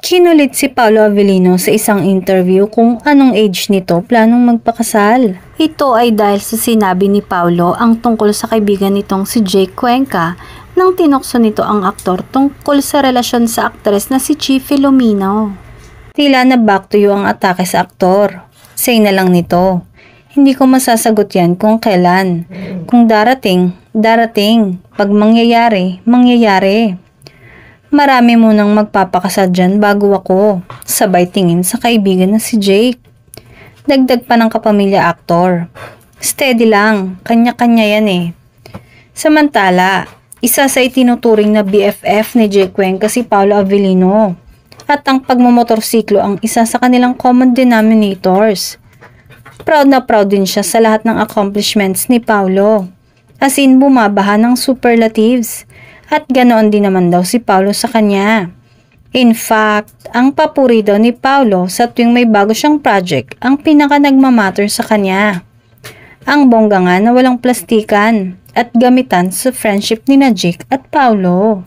Kinulit si Paolo Avellino sa isang interview kung anong age nito planong magpakasal. Ito ay dahil sa sinabi ni Paolo ang tungkol sa kaibigan nitong si Jake Cuenca nang tinukso nito ang aktor tungkol sa relasyon sa aktres na si Chi Filomeno. Tila na back to you ang atake sa aktor. Say na lang nito, hindi ko masasagot yan kung kailan. Kung darating, darating. Pag mangyayari, mangyayari. Marami munang magpapakasal dyan bago ako, sabay tingin sa kaibigan na si Jake. Dagdag pa ng kapamilya aktor. Steady lang, kanya-kanya yan eh. Samantala, isa sa itinuturing na BFF ni Jake Cuenca si Paolo Avellino. At ang pagmamotorsiklo ang isa sa kanilang common denominators. Proud na proud din siya sa lahat ng accomplishments ni Paolo. As in bumabaha ng superlatives. At ganoon din naman daw si Paolo sa kanya. In fact, ang papuri daw ni Paolo sa tuwing may bago siyang project ang pinaka nagmamatter sa kanya. Ang bongga nga na walang plastikan at gamitan sa friendship ni Jake at Paolo.